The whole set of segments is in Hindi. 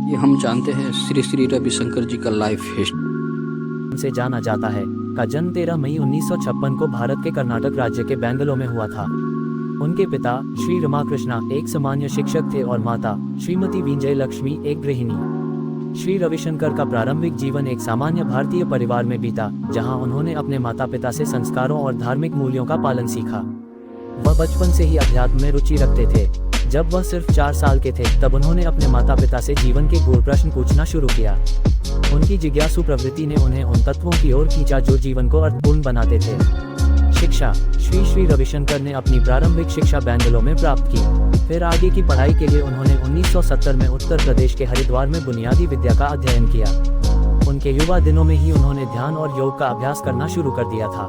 ये हम जानते हैं श्री श्री रविशंकर जी का लाइफ हिस्ट्री से जाना जाता है का जन्म 13 मई 1956 को भारत के कर्नाटक राज्य के बेंगलोर में हुआ था। उनके पिता श्री रमाकृष्णा एक सामान्य शिक्षक थे और माता श्रीमती विजय लक्ष्मी एक गृहिणी। श्री रविशंकर का प्रारंभिक जीवन एक सामान्य भारतीय परिवार में बीता, जहां उन्होंने अपने माता पिता से संस्कारों और धार्मिक मूल्यों का पालन सीखा। वह बचपन से ही अध्यात्म में रुचि रखते थे। जब वह सिर्फ 4 साल के थे तब उन्होंने अपने माता पिता से जीवन के गूढ़ प्रश्न पूछना शुरू किया। उनकी जिज्ञासु प्रवृत्ति ने उन्हें उन तत्वों की ओर खींचा जो जीवन को अर्थपूर्ण बनाते थे। शिक्षा। श्री श्री रविशंकर ने अपनी प्रारंभिक शिक्षा बेंगलोर में प्राप्त की। फिर आगे की पढ़ाई के लिए उन्होंने 1970 में उत्तर प्रदेश के हरिद्वार में बुनियादी विद्या का अध्ययन किया। उनके युवा दिनों में ही उन्होंने ध्यान और योग का अभ्यास करना शुरू कर दिया था।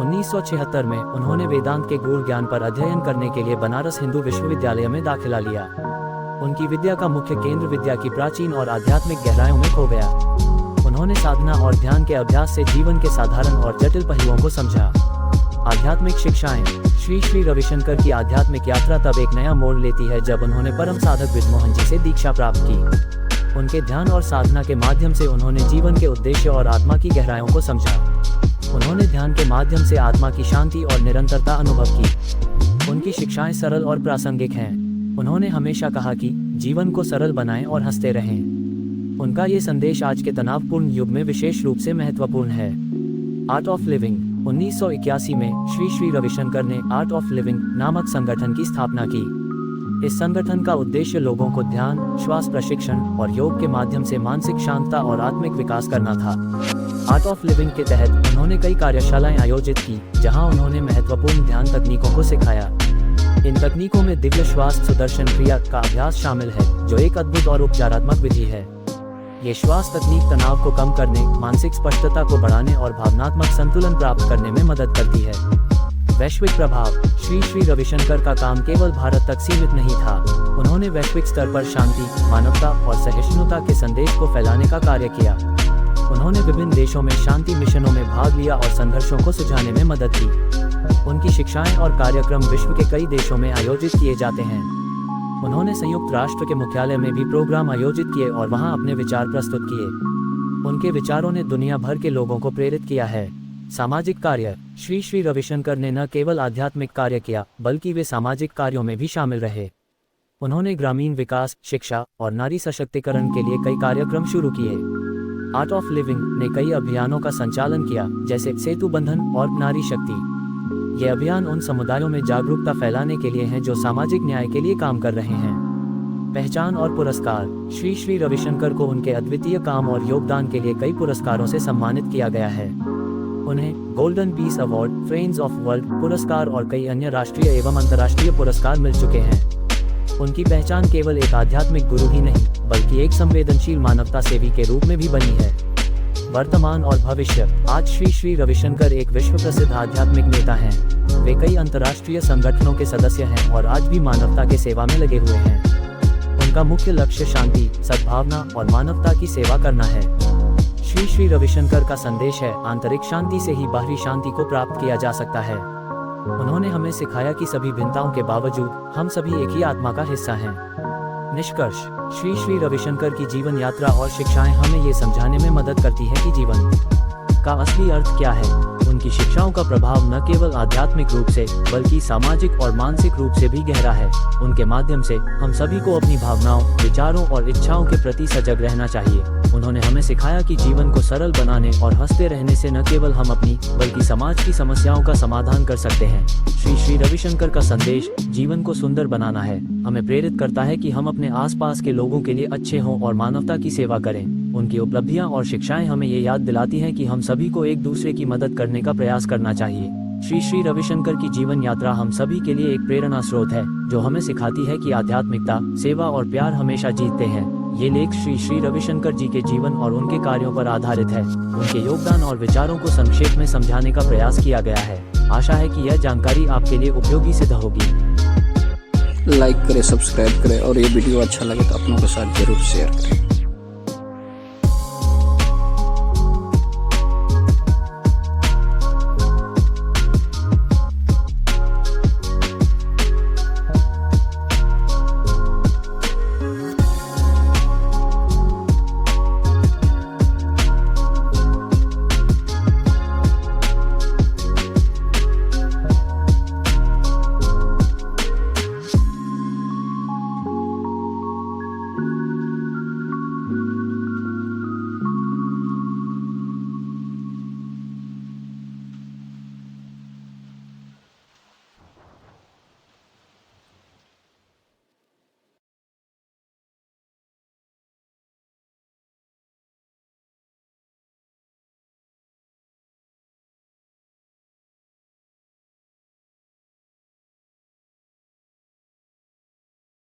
1976 में उन्होंने वेदांत के गूढ़ ज्ञान पर अध्ययन करने के लिए बनारस हिंदू विश्वविद्यालय में दाखिला लिया। उनकी विद्या का मुख्य केंद्र विद्या की प्राचीन और आध्यात्मिक गहराइयों में खो गया। उन्होंने साधना और ध्यान के अभ्यास से जीवन के साधारण और जटिल पहलुओं को समझा। आध्यात्मिक शिक्षाएं। श्री श्री रविशंकर की आध्यात्मिक यात्रा तब एक नया मोड़ लेती है जब उन्होंने परम साधक ब्रिजमोहन जी से दीक्षा प्राप्त की। उनके ध्यान और साधना के माध्यम से उन्होंने जीवन के उद्देश्य और आत्मा की गहराइयों को समझा। उन्होंने ध्यान के माध्यम से आत्मा की शांति और निरंतरता अनुभव की। उनकी शिक्षाएं सरल और प्रासंगिक हैं। उन्होंने हमेशा कहा कि जीवन को सरल बनाएं और हंसते रहें। उनका ये संदेश आज के तनावपूर्ण युग में विशेष रूप से महत्वपूर्ण है। Art of living. 1981 में श्री श्री रविशंकर ने आर्ट ऑफ लिविंग नामक संगठन की स्थापना की। इस संगठन का उद्देश्य लोगों को ध्यान, श्वास प्रशिक्षण और योग के माध्यम से मानसिक शांतता और आत्मिक विकास करना था। आर्ट ऑफ लिविंग के तहत उन्होंने कई कार्यशालाएं आयोजित की, जहां उन्होंने महत्वपूर्ण ध्यान तकनीकों को सिखाया। इन तकनीकों में दिव्य श्वास सुदर्शन क्रिया का अभ्यास शामिल है, जो एक अद्भुत और उपचारात्मक विधि है। ये श्वास तकनीक तनाव को कम करने, मानसिक स्पष्टता को बढ़ाने और भावनात्मक संतुलन प्राप्त करने में मदद करती है। वैश्विक प्रभाव। श्री श्री रविशंकर का काम केवल भारत तक सीमित नहीं था। उन्होंने वैश्विक स्तर पर शांति, मानवता और सहिष्णुता के संदेश को फैलाने का कार्य किया। उन्होंने विभिन्न देशों में शांति मिशनों में भाग लिया और संघर्षों को सुलझाने में मदद की। उनकी शिक्षाएं और कार्यक्रम विश्व के कई देशों में आयोजित किए जाते हैं। उन्होंने संयुक्त राष्ट्र के मुख्यालय में भी प्रोग्राम आयोजित किए और वहां अपने विचार प्रस्तुत किए। उनके विचारों ने दुनिया भर के लोगों को प्रेरित किया है। सामाजिक कार्य। श्री श्री रविशंकर ने न केवल आध्यात्मिक कार्य किया, बल्कि वे सामाजिक कार्यों में भी शामिल रहे। उन्होंने ग्रामीण विकास, शिक्षा और नारी सशक्तिकरण के लिए कई कार्यक्रम शुरू किए। आर्ट ऑफ लिविंग ने कई अभियानों का संचालन किया, जैसे सेतु बंधन और नारी शक्ति। ये अभियान उन समुदायों में जागरूकता फैलाने के लिए हैं जो सामाजिक न्याय के लिए काम कर रहे हैं। पहचान और पुरस्कार। श्री श्री रविशंकर को उनके अद्वितीय काम और योगदान के लिए कई पुरस्कारों से सम्मानित किया गया है। उन्हें golden peace award, friends of world पुरस्कार और कई अन्य राष्ट्रीय एवं अंतर्राष्ट्रीय पुरस्कार मिल चुके हैं। उनकी पहचान केवल एक आध्यात्मिक गुरु ही नहीं, बल्कि एक संवेदनशील मानवता सेवी के रूप में भी बनी है। वर्तमान और भविष्य। आज श्री श्री रविशंकर एक विश्व प्रसिद्ध आध्यात्मिक नेता हैं। वे कई अंतर्राष्ट्रीय संगठनों के सदस्य हैं और आज भी मानवता के सेवा में लगे हुए हैं। उनका मुख्य लक्ष्य शांति, सद्भावना और मानवता की सेवा करना है। श्री श्री रविशंकर का संदेश है, आंतरिक शांति से ही बाहरी शांति को प्राप्त किया जा सकता है। उन्होंने हमें सिखाया कि सभी भिन्नताओं के बावजूद हम सभी एक ही आत्मा का हिस्सा हैं। निष्कर्ष। श्री श्री रविशंकर की जीवन यात्रा और शिक्षाएं हमें ये समझाने में मदद करती है कि जीवन का असली अर्थ क्या है। उनकी शिक्षाओं का प्रभाव न केवल आध्यात्मिक रूप से, बल्कि सामाजिक और मानसिक रूप से भी गहरा है। उनके माध्यम से हम सभी को अपनी भावनाओं, विचारों और इच्छाओं के प्रति सजग रहना चाहिए। उन्होंने हमें सिखाया कि जीवन को सरल बनाने और हंसते रहने से न केवल हम अपनी, बल्कि समाज की समस्याओं का समाधान कर सकते हैं। श्री श्री रविशंकर का संदेश जीवन को सुंदर बनाना है। हमें प्रेरित करता है कि हम अपने आसपास के लोगों के लिए अच्छे हों और मानवता की सेवा करें। उनकी उपलब्धियां और शिक्षाएं हमें ये याद दिलाती हैं कि हम सभी को एक दूसरे की मदद करने का प्रयास करना चाहिए। श्री श्री रविशंकर की जीवन यात्रा हम सभी के लिए एक प्रेरणा स्रोत है, जो हमें सिखाती है कि आध्यात्मिकता, सेवा और प्यार हमेशा जीतते हैं। ये लेख श्री श्री रविशंकर जी के जीवन और उनके कार्यों पर आधारित है। उनके योगदान और विचारों को संक्षेप में समझाने का प्रयास किया गया है। आशा है कि यह जानकारी आपके लिए उपयोगी सिद्ध होगी। लाइक करें, सब्सक्राइब करें और ये वीडियो अच्छा लगे तो अपनों के साथ जरूर शेयर करें।